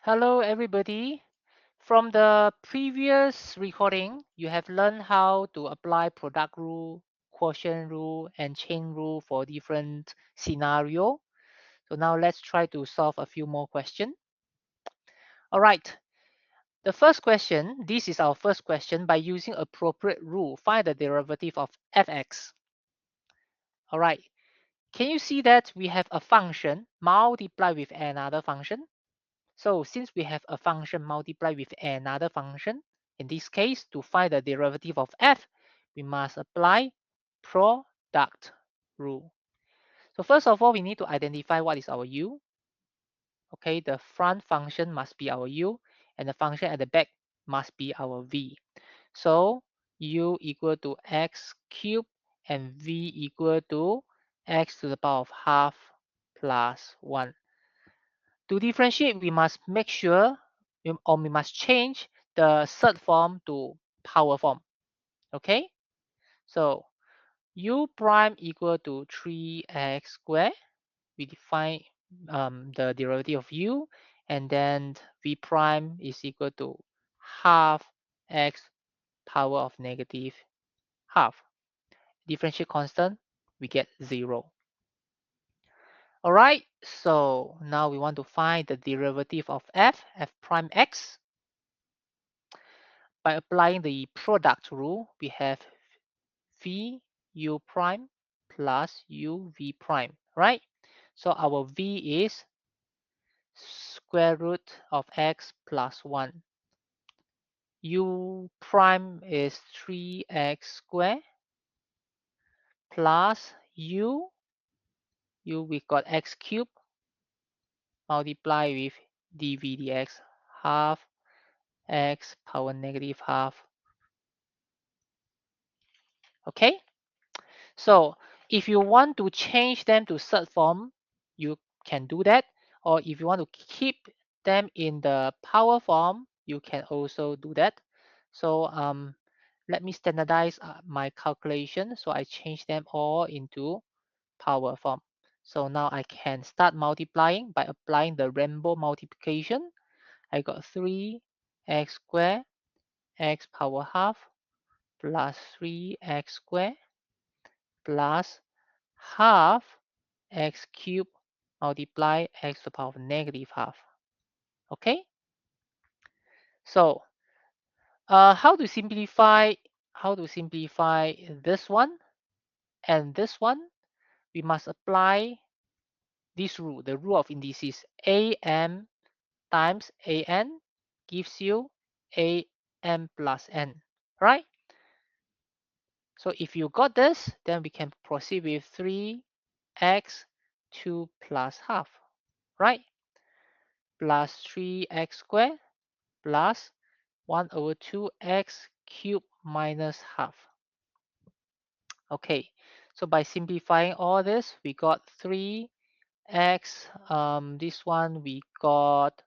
Hello, everybody. From the previous recording, you have learned how to apply product rule, quotient rule, and chain rule for different scenario. So now let's try to solve a few more questions. All right. The first question, this is our first question. By using appropriate rule, find the derivative of fx. All right. Can you see that we have a function multiplied with another function? So since we have a function multiplied with another function, in this case, to find the derivative of f, we must apply product rule. So first of all, we need to identify what is our u. Okay, the front function must be our u, and the function at the back must be our v. So u equal to x cubed and v equal to x to the power of half plus 1. To differentiate, we must make sure or we must change the third form to power form. Okay, so u prime equal to 3x squared. We define the derivative of u, and then v prime is equal to half x power of negative half. Differentiate constant, we get 0. All right, so now we want to find the derivative of f prime x. By applying the product rule, we have v u prime plus u v prime, right? So our v is square root of x plus 1. U prime is 3x squared plus we got x cubed multiply with dv dx half x power negative half. Okay, so if you want to change them to third form, you can do that. Or if you want to keep them in the power form, you can also do that. So let me standardize my calculation. So I change them all into power form. So now I can start multiplying by applying the rainbow multiplication. I got 3x squared x power half plus 3x squared plus half x cubed multiply x to the power of negative half. Okay, so how to simplify this one and this one? We must apply this rule, the rule of indices. Am times an gives you am plus n, right? So if you got this, then we can proceed with 3x 2 plus half, right? Plus 3x squared plus 1 over 2x cubed minus half. Okay, so by simplifying all this, we got 3x. This one we got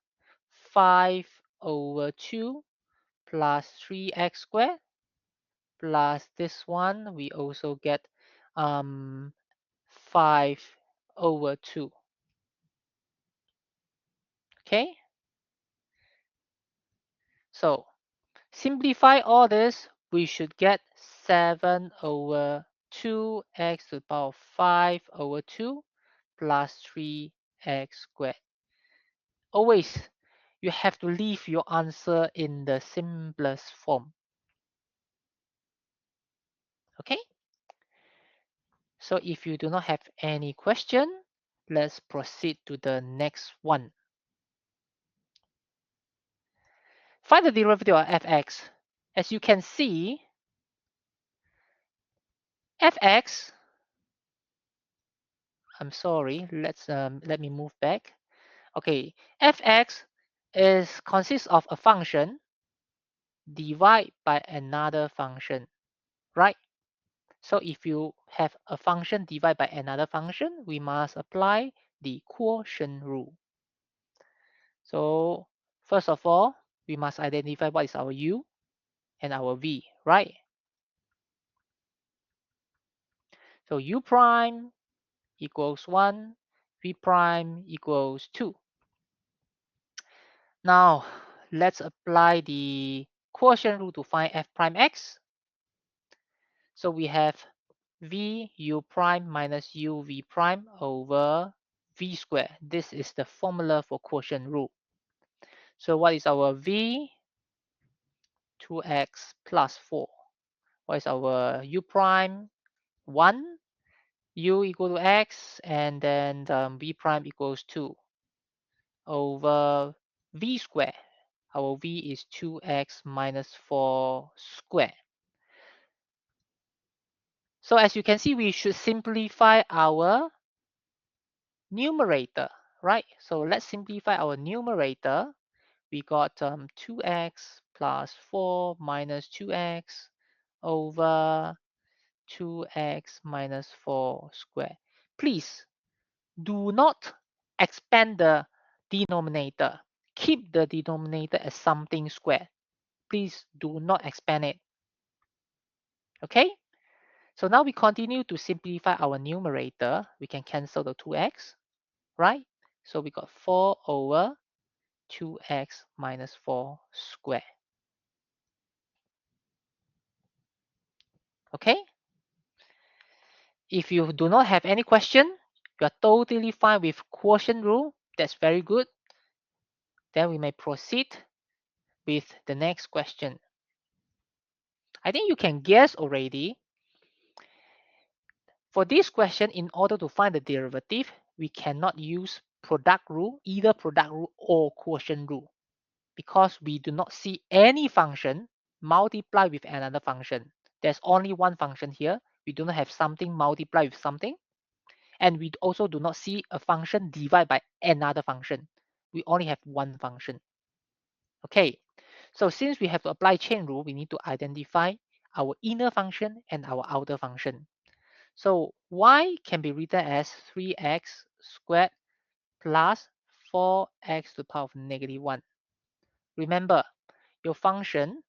5 over 2 plus 3x squared plus this one we also get 5 over 2. Okay, so simplify all this, we should get 7 over 2x to the power of 5 over 2 plus 3x squared. Always, you have to leave your answer in the simplest form. Okay? So if you do not have any question, let's proceed to the next one. Find the derivative of fx. As you can see, fx, I'm sorry, let me move back. Okay, fx consists of a function divided by another function, right? So if you have a function divided by another function, we must apply the quotient rule. So first of all, we must identify what is our u and our v, right? So u prime equals 1, v prime equals 2. Now, let's apply the quotient rule to find f prime x. So we have v u prime minus u v prime over v squared. This is the formula for quotient rule. So what is our v? 2x plus 4. What is our u prime? 1. U equal to x, and then v prime equals 2 over v squared. Our v is 2x minus 4 squared. So as you can see, we should simplify our numerator, right? So let's simplify our numerator. We got 2x plus 4 minus 2x over 2x minus 4 squared. Please do not expand the denominator. Keep the denominator as something squared. Please do not expand it. Okay? So now we continue to simplify our numerator. We can cancel the 2x, right? So we got 4 over 2x minus 4 squared. Okay? If you do not have any question, you are totally fine with quotient rule. That's very good. Then we may proceed with the next question. I think you can guess already. For this question, in order to find the derivative, we cannot use product rule, either product rule or quotient rule, because we do not see any function multiply with another function. There's only one function here. We do not have something multiply with something. And we also do not see a function divided by another function. We only have one function. Okay, so since we have to apply chain rule, we need to identify our inner function and our outer function. So y can be written as 3x squared plus 4x to the power of negative 1. Remember, your function,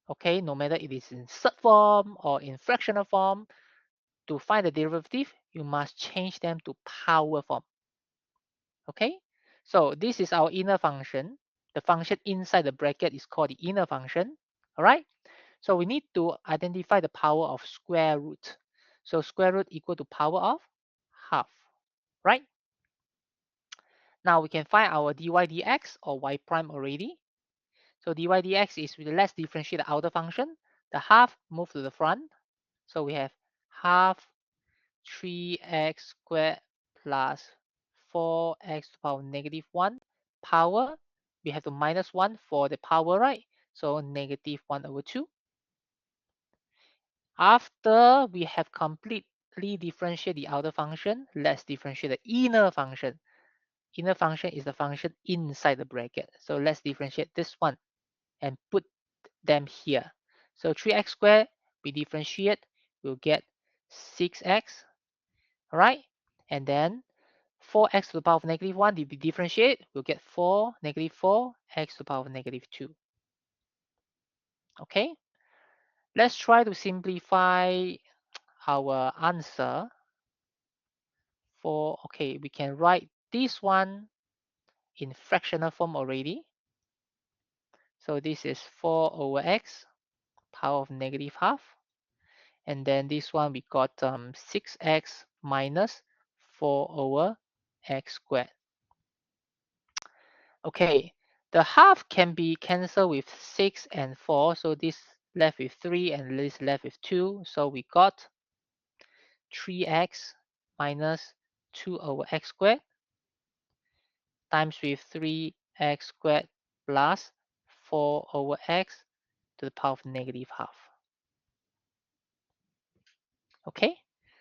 okay, no matter it is in sub form or in fractional form, to find the derivative, you must change them to power form. Okay, so this is our inner function. The function inside the bracket is called the inner function. All right, so we need to identify the power of square root. So square root equal to power of half, right? Now we can find our dy dx or y prime already. So dy dx is, let's differentiate the outer function. The half move to the front. So we have half 3x squared plus 4x to the power negative 1 power. We have to minus 1 for the power, right? So negative 1 over 2. After we have completely differentiated the outer function, let's differentiate the inner function. Inner function is the function inside the bracket. So let's differentiate this one and put them here. So 3x squared, we differentiate, we'll get 6x, all right? And then 4x to the power of negative 1, if we differentiate, we'll get 4, negative 4, x to the power of negative 2. Okay? Let's try to simplify our answer for, okay, we can write this one in fractional form already. So this is 4 over x, power of negative half. And then this one, we got 6x minus 4 over x squared. Okay, the half can be cancelled with 6 and 4. So this left with 3 and this left with 2. So we got 3x minus 2 over x squared times with 3x squared plus 4 over x to the power of negative half. Okay,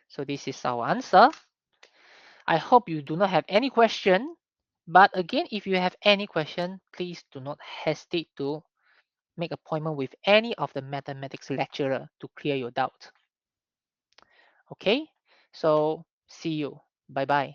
so this is our answer. I hope you do not have any question. But again, if you have any question, please do not hesitate to make appointment with any of the mathematics lecturer to clear your doubt. Okay, so see you. Bye bye.